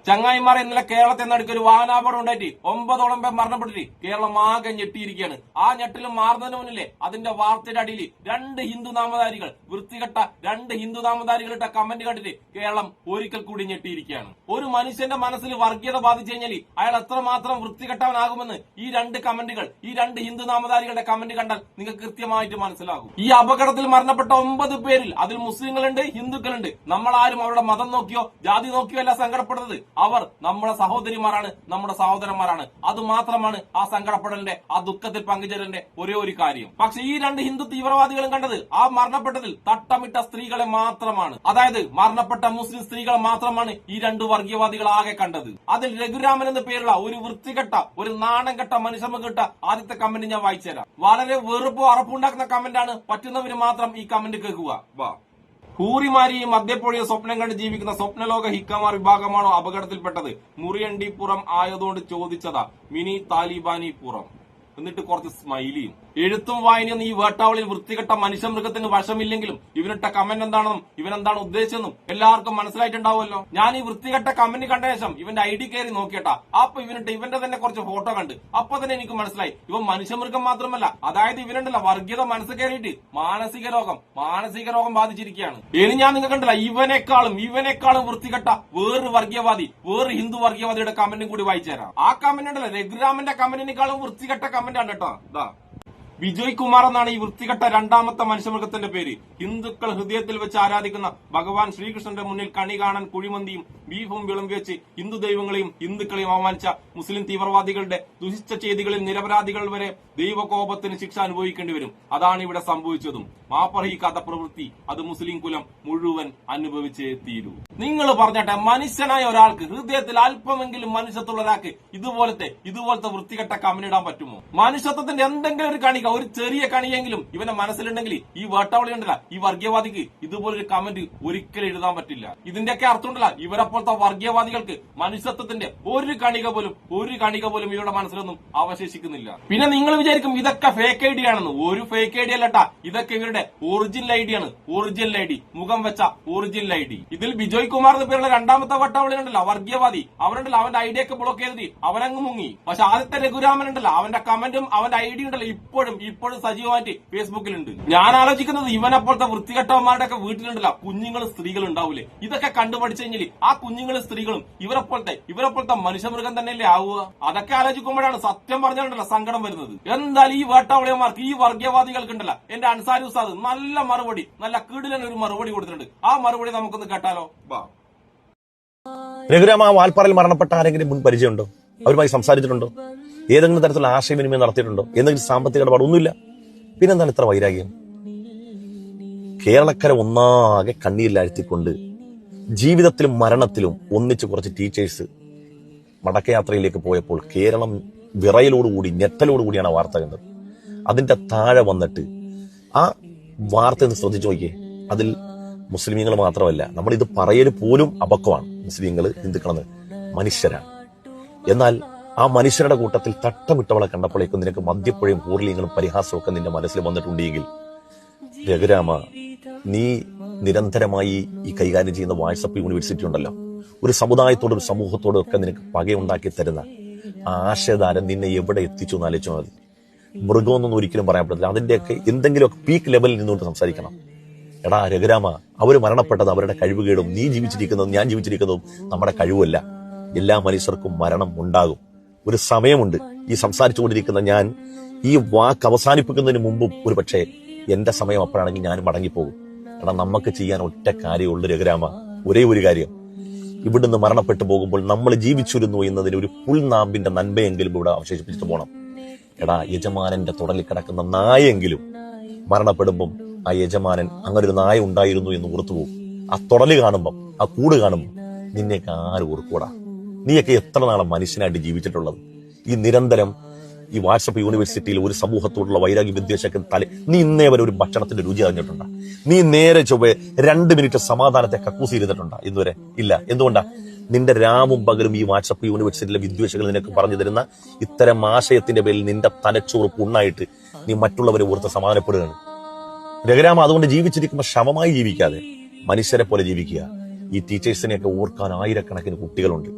ചങ്ങായിമാർ ഇന്നലെ കേരളത്തിൽ നടുക്ക് ഒരു വാഹനാപകടം ഉണ്ടായിട്ട് 9 പേർ മരണപ്പെട്ടിട്ട് കേരളം ആകെ ഞെട്ടിയിരിക്കുകയാണ്. ആ ഞെട്ടിലും മാറുന്നതിന് മുന്നിലെ അതിന്റെ വാർത്തയുടെ അടിയിൽ 2 ഹിന്ദു നാമധാരികൾ വൃത്തികെട്ട 2 ഹിന്ദു നാമധാരികളുടെ കമന്റ് കണ്ടിട്ട് കേരളം ഒരിക്കൽ കൂടി ഞെട്ടിയിരിക്കുകയാണ്. ഒരു മനുഷ്യന്റെ മനസ്സിൽ വർഗീയത ബാധിച്ചു കഴിഞ്ഞാൽ അയാൾ എത്രമാത്രം വൃത്തികെട്ടവനാകുമെന്ന് ഈ 2 കമന്റുകൾ, ഈ 2 ഹിന്ദു നാമധാരികളുടെ കമന്റ് കണ്ടാൽ നിങ്ങൾക്ക് കൃത്യമായിട്ട് മനസ്സിലാകും. ഈ അപകടത്തിൽ മരണപ്പെട്ട 9 പേരിൽ അതിൽ മുസ്ലിങ്ങളുണ്ട്, ഹിന്ദുക്കളുണ്ട്. നമ്മളാരും അവരുടെ മതം നോക്കിയോ ജാതി നോക്കിയോ അല്ല സങ്കടപ്പെടുന്നത്. അവർ നമ്മുടെ സഹോദരിമാരാണ്, നമ്മുടെ സഹോദരന്മാരാണ്. അത് മാത്രമാണ് ആ സങ്കടപ്പെടലിന്റെ, ആ ദുഃഖത്തിൽ പങ്കുചേരലിന്റെ ഒരേ ഒരു കാര്യം. പക്ഷെ ഈ 2 ഹിന്ദു തീവ്രവാദികളും കണ്ടത് ആ മരണപ്പെട്ടതിൽ തട്ടമിട്ട സ്ത്രീകളെ മാത്രമാണ്. അതായത് മരണപ്പെട്ട മുസ്ലിം സ്ത്രീകളെ മാത്രമാണ് ഈ 2 വർഗീയവാദികൾ ആകെ കണ്ടത്. അതിൽ രഘുരാമൻ എന്ന പേരുള്ള ഒരു വൃത്തികെട്ട, ഒരു നാണം കെട്ട മനുഷ്യമ്മ കിട്ട ആദ്യത്തെ കമന്റ് ഞാൻ വായിച്ചുതരാം. വളരെ വെറുപ്പോ അറപ്പുണ്ടാക്കുന്ന കമന്റാണ്. പറ്റുന്നവര് മാത്രം ഈ കമന്റ് കേൾക്കുക. ഹൂറിമാരിയും മദ്യപ്പൊഴിയെ സ്വപ്നം കണ്ട് ജീവിക്കുന്ന സ്വപ്നലോക ഹിക്കമാർ വിഭാഗമാണോ അപകടത്തിൽപ്പെട്ടത്? മുറിയണ്ടിപ്പുറം ആയതുകൊണ്ട് ചോദിച്ചതാ. മിനി താലിബാനിപ്പുറം. എന്നിട്ട് കുറച്ച് സ്മൈലിയും. എഴുത്തും വായനയൊന്നും ഈ വേട്ടാവളിൽ വൃത്തികെട്ട മനുഷ്യമൃഗത്തിന് വശമില്ലെങ്കിലും ഇവനിട്ട കമന്റ് എന്താണെന്നും ഇവനെന്താണ് ഉദ്ദേശിച്ചെന്നും എല്ലാവർക്കും മനസ്സിലായിട്ടുണ്ടാവുമല്ലോ. ഞാൻ ഈ വൃത്തികെട്ട കമന്റ് കണ്ട ശേഷം ഇവന്റെ ID കയറി നോക്കിയട്ടാ. അപ്പൊ ഇവനിട്ട് ഇവന്റെ തന്നെ കുറച്ച് ഫോട്ടോ കണ്ട് അപ്പൊ തന്നെ എനിക്ക് മനസ്സിലായി ഇവൻ മനുഷ്യമൃഗം മാത്രമല്ല, അതായത് ഇവനുണ്ടല്ല വർഗീയത മനസ്സ് കയറിയിട്ട് മാനസിക രോഗം ബാധിച്ചിരിക്കുകയാണ്. ഇനി ഞാൻ നിങ്ങൾ കണ്ടില്ല ഇവനേക്കാളും വൃത്തികെട്ട വേറൊരു വർഗീയവാദി, വേറൊരു ഹിന്ദു വർഗീയവാദിയുടെ കമന്റും കൂടി വായിച്ചു തരാം. ആ കമന്റ് ഉണ്ടല്ലോ രഘുരാമന്റെ കമന്റിനേക്കാളും വൃത്തികെട്ട കമന്റ് ആണ് കേട്ടോ. വിജയ് കുമാർ എന്നാണ് ഈ വൃത്തികെട്ട 2ാമത്തെ മനുഷ്യമൃഗത്തിന്റെ പേര്. ഹിന്ദുക്കൾ ഹൃദയത്തിൽ വെച്ച് ആരാധിക്കുന്ന ഭഗവാൻ ശ്രീകൃഷ്ണന്റെ മുന്നിൽ കണി കാണാൻ കുഴിമന്തിയും ബീഫും വിളമ്പി വെച്ച് ഹിന്ദു ദൈവങ്ങളെയും ഹിന്ദുക്കളെയും അവമാനിച്ച മുസ്ലിം തീവ്രവാദികളുടെ ദുഷിച്ച ചെയ്തികളിൽ നിരപരാധികൾ വരെ ദൈവകോപത്തിന് ശിക്ഷ അനുഭവിക്കേണ്ടി വരും. അതാണ് ഇവിടെ സംഭവിച്ചതും. മാപ്പർഹിക്കാത്ത പ്രവൃത്തി അത് മുസ്ലിം കുലം മുഴുവൻ അനുഭവിച്ചേ തീരൂ. നിങ്ങൾ പറഞ്ഞാട്ടെ, മനുഷ്യനായ ഒരാൾക്ക്, ഹൃദയത്തിൽ അല്പമെങ്കിലും മനുഷ്യത്തുള്ള ഒരാൾക്ക് ഇതുപോലത്തെ വൃത്തികെട്ട കമന്റിടാൻ പറ്റുമോ? മനുഷ്യത്വത്തിന്റെ എന്തെങ്കിലും ഒരു കണിക, ഒരു ചെറിയ കണിയെങ്കിലും ഇവന്റെ മനസ്സിലുണ്ടെങ്കിൽ ഈ വേട്ടാവളി ഉണ്ടല്ല, ഈ വർഗീയവാദിക്ക് ഇതുപോലൊരു കമന്റ് ഒരിക്കലും എഴുതാൻ പറ്റില്ല. ഇതിന്റെയൊക്കെ അർത്ഥം ഉണ്ടല്ല, ഇവരെപ്പോലത്തെ വർഗീയവാദികൾക്ക് മനുഷ്യത്വത്തിന്റെ ഒരു കണിക പോലും ഇവരുടെ മനസ്സിലൊന്നും അവശേഷിക്കുന്നില്ല. പിന്നെ നിങ്ങൾ വിചാരിക്കും ഇതൊക്കെ ഫേക്ക് ഐഡി ആണെന്ന്. ഒരു ഫേക്ക് ഐഡി അല്ലട്ടാ, ഇതൊക്കെ ഇവരുടെ ഒറിജിനൽ ഐഡി ആണ്. ഒറിജിനൽ ഐഡി, മുഖം വെച്ച ഒറിജിനൽ ഐഡി. ഇതിൽ വിജയ് കുമാർ എന്ന് പേരുള്ള 2ാമത്തെ വട്ടാവളി ഉണ്ടല്ലോ, വർഗീയവാദി, അവനുണ്ടല്ലോ അവന്റെ ഐഡി ഒക്കെ ബ്ലോക്ക് ചെയ്തിട്ട് അവനങ്ങ് മുങ്ങി. പക്ഷെ ആദ്യത്തെ രഘുരാമൻ ഉണ്ടല്ലോ, അവന്റെ കമന്റും അവന്റെ ഐഡി ഉണ്ടല്ലോ ഇപ്പോഴും സജീവമായിട്ട് ഫേസ്ബുക്കിലുണ്ട്. ഞാൻ ആലോചിക്കുന്നത് ഇവനെപ്പോലത്തെ വൃത്തികെട്ടവന്മാരുടെ ഒക്കെ വീട്ടിലുണ്ടല്ലോ കുഞ്ഞുങ്ങളും സ്ത്രീകളും ഉണ്ടാവൂലേ? ഇതൊക്കെ കണ്ടുപഠിച്ചു കഴിഞ്ഞാൽ ആ കുഞ്ഞുങ്ങളും സ്ത്രീകളും ഇവരെപ്പോലത്തെ മനുഷ്യമൃഗം തന്നെയല്ലേ ആവുക? അതൊക്കെ ആലോചിക്കുമ്പോഴാണ് സത്യം പറഞ്ഞുണ്ടല്ലോ സങ്കടം വരുന്നത്. എന്തായാലും ഈ വേട്ടാവളിയന്മാർക്ക്, ഈ വർഗീയവാദികൾക്കുണ്ടല്ലോ എന്റെ അൻസാരി ഉസ്താദ് നല്ല മറുപടി, നല്ല കീടിലൻ ഒരു മറുപടി കൊടുത്തിട്ടുണ്ട്. ആ മറുപടി നമുക്കൊന്ന് കേട്ടാലോ? രഘുരാമ വാൽപ്പാറയിൽ മരണപ്പെട്ട ആരെങ്കിലും മുൻ പരിചയമുണ്ടോ? അവരുമായി സംസാരിച്ചിട്ടുണ്ടോ? ഏതെങ്കിലും തരത്തിലുള്ള ആശയവിനിമയം നടത്തിയിട്ടുണ്ടോ? എന്തെങ്കിലും സാമ്പത്തിക ഇടപാടൊന്നുമില്ല. പിന്നെന്താണ് ഇത്ര വൈരാഗ്യം? കേരളക്കര ഒന്നാകെ കണ്ണീരിലാഴ്ത്തിക്കൊണ്ട് ജീവിതത്തിലും മരണത്തിലും ഒന്നിച്ച് കുറച്ച് ടീച്ചേഴ്സ് മടക്കയാത്രയിലേക്ക് പോയപ്പോൾ കേരളം വിറയലോടുകൂടി, ഞെട്ടലോടുകൂടിയാണ് ആ വാർത്ത കണ്ടത്. അതിന്റെ താഴെ വന്നിട്ട് ആ വാർത്ത ഒന്ന് ശ്രദ്ധിച്ചു നോക്കിയേ. അതിൽ മുസ്ലിമീങ്ങൾ മാത്രമല്ല, നമ്മളിത് പറയൽ പോലും അപക്വമാണ്. മുസ്ലിങ്ങൾ, ഹിന്ദുക്കളെന്ന് മനുഷ്യരാണ്. എന്നാൽ ആ മനുഷ്യരുടെ കൂട്ടത്തിൽ തട്ടമിട്ടവളെ കണ്ടപ്പോഴേക്കും നിനക്ക് മദ്യപ്പുഴയും പൂർലിങ്ങളും പരിഹാസവും ഒക്കെ നിന്റെ മനസ്സിൽ വന്നിട്ടുണ്ടെങ്കിൽ രഘുരാമ, നീ നിരന്തരമായി ഈ കൈകാര്യം ചെയ്യുന്ന വാട്സപ്പ് യൂണിവേഴ്സിറ്റി ഉണ്ടല്ലോ, ഒരു സമുദായത്തോടും ഒരു സമൂഹത്തോടും ഒക്കെ നിനക്ക് പകയുണ്ടാക്കി തരുന്ന ആ ആശയധാരം നിന്നെ എവിടെ എത്തിച്ചു എന്നാലോചിച്ചാൽ മതി. മൃഗമൊന്നും ഒരിക്കലും പറയാൻ പറ്റില്ല. അതിന്റെയൊക്കെ എന്തെങ്കിലുമൊക്കെ പീക്ക് ലെവലിൽ നിന്നുകൊണ്ട് സംസാരിക്കണം. എടാ രഘുരാമ, അവര് മരണപ്പെട്ടത് അവരുടെ കഴിവുകേടും നീ ജീവിച്ചിരിക്കുന്നതും ഞാൻ ജീവിച്ചിരിക്കുന്നതും നമ്മുടെ കഴിവല്ല. എല്ലാ മനുഷ്യർക്കും മരണം ഉണ്ടാകും. ഒരു സമയമുണ്ട്. ഈ സംസാരിച്ചുകൊണ്ടിരിക്കുന്ന ഞാൻ ഈ വാക്ക് അവസാനിപ്പിക്കുന്നതിന് മുമ്പും ഒരു പക്ഷേ എന്റെ സമയം അപ്പോഴാണെങ്കിൽ ഞാൻ മടങ്ങിപ്പോകും. എടാ, നമുക്ക് ചെയ്യാൻ ഒറ്റ കാര്യമുള്ളൂ രഘുരാമ, ഒരേ ഒരു കാര്യം. ഇവിടുന്ന് മരണപ്പെട്ടു പോകുമ്പോൾ നമ്മൾ ജീവിച്ചിരുന്നു എന്നതിന് ഒരു പുൽനാമ്പിന്റെ നന്മയെങ്കിലും ഇവിടെ അവശേഷിപ്പിച്ചിട്ട് പോകണം. എടാ, യജമാനന്റെ തുടലിൽ കിടക്കുന്ന നായെങ്കിലും മരണപ്പെടുമ്പം ആ യജമാനൻ അങ്ങനെ ഒരു നായ ഉണ്ടായിരുന്നു എന്ന് ഓർത്തുപോകും. ആ തുടല് കാണുമ്പം, ആ കൂട് കാണുമ്പം നിന്നെയൊക്കെ ആരും ഓർക്കൂടാ. നീയൊക്കെ എത്ര നാളെ മനുഷ്യനായിട്ട് ജീവിച്ചിട്ടുള്ളത്? ഈ നിരന്തരം ഈ വാട്സപ്പ് യൂണിവേഴ്സിറ്റിയിൽ ഒരു സമൂഹത്തോടുള്ള വൈരാഗ്യ വിദ്വേഷಕ್ಕೆ നീ ഇന്നേ വരെ ഒരു ഭക്ഷണത്തിന്റെ രുചി അറിഞ്ഞിട്ടുണ്ടോ? നീ നേരെ ചൊവ്വേ 2 മിനിറ്റ് സമാധാനത്തെ കക്കൂസ് ചെയ്തിട്ടുണ്ടോ? ഇതുവരെ ഇല്ല. എന്തുകൊണ്ടാ? നിന്റെ രാവും പകലും ഈ വാട്സപ്പ് യൂണിവേഴ്സിറ്റിയിലെ വിദ്വേഷകൾ നിനക്ക് പറഞ്ഞു തരുന്ന ഇത്തരം ആശയത്തിന്റെ പേരിൽ നിന്റെ തലച്ചോറ് പുണ്ണായിട്ട് നീ മറ്റുള്ളവരെ ഓർത്ത് സമാധാനപ്പെടുകയാണ്. രഘുരാമ, അതുകൊണ്ട് ജീവിച്ചിരിക്കുമ്പോൾ ശവമായി ജീവിക്കാതെ മനുഷ്യരെ പോലെ ജീവിക്കുക. ഈ ടീച്ചേഴ്സിനെയൊക്കെ ഓർക്കാൻ ആയിരക്കണക്കിന് കുട്ടികളുണ്ട്.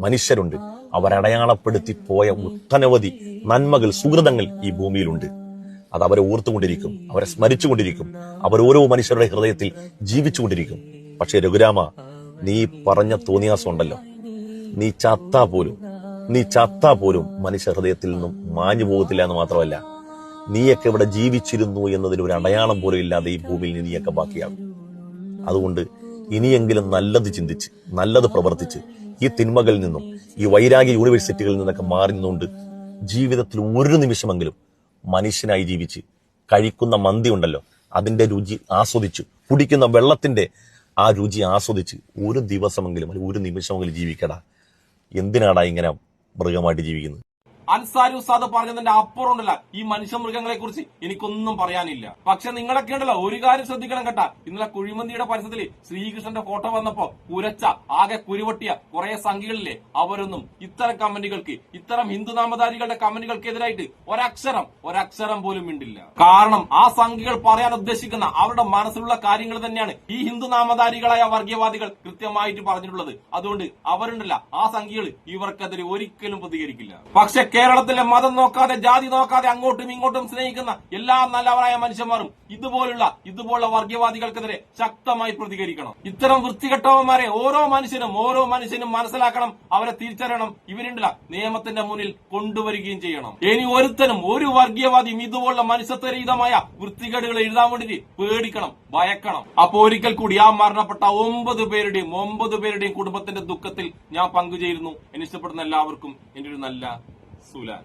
മനുഷ്യരുണ്ട്. അവരടയാളപ്പെടുത്തി പോയ ഒട്ടനവധി നന്മകൾ, സുഹൃതങ്ങൾ ഈ ഭൂമിയിലുണ്ട്. അത് അവരെ ഓർത്തുകൊണ്ടിരിക്കും, അവരെ സ്മരിച്ചുകൊണ്ടിരിക്കും, അവർ ഓരോ മനുഷ്യരുടെ ഹൃദയത്തിൽ ജീവിച്ചുകൊണ്ടിരിക്കും. പക്ഷേ രഘുരാമ, നീ പറഞ്ഞ തോന്നിയാസം ഉണ്ടല്ലോ, നീ ചത്താ പോലും മനുഷ്യ ഹൃദയത്തിൽ നിന്നും മാഞ്ഞു പോകത്തില്ല എന്ന് മാത്രമല്ല, നീയൊക്കെ ഇവിടെ ജീവിച്ചിരുന്നു എന്നതിന് ഒരു അടയാളം പോലും ഇല്ലാതെ ഈ ഭൂമിയിൽ നീയൊക്കെ ബാക്കിയാകും. അതുകൊണ്ട് ഇനിയെങ്കിലും നല്ലത് ചിന്തിച്ച്, നല്ലത് പ്രവർത്തിച്ച്, ഈ തിന്മകളിൽ നിന്നും, ഈ വൈരാഗ്യ യൂണിവേഴ്സിറ്റികളിൽ നിന്നൊക്കെ മാറി നിന്നുകൊണ്ട് ജീവിതത്തിൽ ഒരു നിമിഷമെങ്കിലും മനുഷ്യനായി ജീവിച്ച്, കഴിക്കുന്ന മന്തി ഉണ്ടല്ലോ അതിന്റെ രുചി ആസ്വദിച്ചു, കുടിക്കുന്ന വെള്ളത്തിന്റെ ആ രുചി ആസ്വദിച്ച് ഒരു ദിവസമെങ്കിലും അല്ലെങ്കിൽ ഒരു നിമിഷമെങ്കിലും ജീവിക്കടാ. എന്തിനാടാ ഇങ്ങനെ മൃഗമായിട്ട് ജീവിക്കുന്നത്? അൻസാരി ഉസ്താദ് പറഞ്ഞതിന്റെ അപ്പുറം ഉണ്ടല്ല ഈ മനുഷ്യ മൃഗങ്ങളെ കുറിച്ച് എനിക്കൊന്നും പറയാനില്ല. പക്ഷെ നിങ്ങളൊക്കെ ഉണ്ടല്ലോ ഒരു കാര്യം ശ്രദ്ധിക്കണം കേട്ടാ. ഇന്നലെ കുഴിമന്തിയുടെ പരിസരത്തിൽ ശ്രീകൃഷ്ണന്റെ ഫോട്ടോ വന്നപ്പോ കുരച്ച ആകെ കുരുവട്ടിയ കുറെ സംഖ്യകളില്ലേ, അവരൊന്നും ഇത്തരം കമന്റുകൾക്ക്, ഇത്തരം ഹിന്ദു നാമധാരികളുടെ കമന്റുകൾക്കെതിരായിട്ട് ഒരക്ഷരം പോലും മിണ്ടില്ല. കാരണം ആ സംഖ്യകൾ പറയാൻ ഉദ്ദേശിക്കുന്ന അവരുടെ മനസ്സിലുള്ള കാര്യങ്ങൾ തന്നെയാണ് ഈ ഹിന്ദു നാമധാരികളായ വർഗീയവാദികൾ കൃത്യമായിട്ട് പറഞ്ഞിട്ടുള്ളത്. അതുകൊണ്ട് അവരുണ്ടല്ല ആ സംഖ്യകൾ ഇവർക്കെതിരെ ഒരിക്കലും പ്രതികരിക്കില്ല. പക്ഷെ കേരളത്തിലെ മതം നോക്കാതെ, ജാതി നോക്കാതെ അങ്ങോട്ടും ഇങ്ങോട്ടും സ്നേഹിക്കുന്ന എല്ലാ നല്ലവരായ മനുഷ്യന്മാരും ഇതുപോലുള്ള വർഗീയവാദികൾക്കെതിരെ ശക്തമായി പ്രതികരിക്കണം. ഇത്തരം വൃത്തികെട്ടവന്മാരെ ഓരോ മനുഷ്യനും മനസ്സിലാക്കണം, അവരെ തിരിച്ചറിയണം. ഇവരുണ്ടല്ല നിയമത്തിന്റെ മുന്നിൽ കൊണ്ടുവരികയും ചെയ്യണം. ഇനി ഒരുത്തനും ഒരു വർഗീയവാദിയും ഇതുപോലുള്ള മനുഷ്യത്വരഹിതമായ വൃത്തികേടുകൾ എഴുതാൻ വേണ്ടി പേടിക്കണം, ഭയക്കണം. അപ്പൊ ഒരിക്കൽ കൂടി ആ മരണപ്പെട്ട 9 പേരുടെയും കുടുംബത്തിന്റെ ദുഃഖത്തിൽ ഞാൻ പങ്കുചേരുന്നു. എന്നെ ഇഷ്ടപ്പെടുന്ന എല്ലാവർക്കും എന്റെ ഒരു നല്ല സുലാൻ.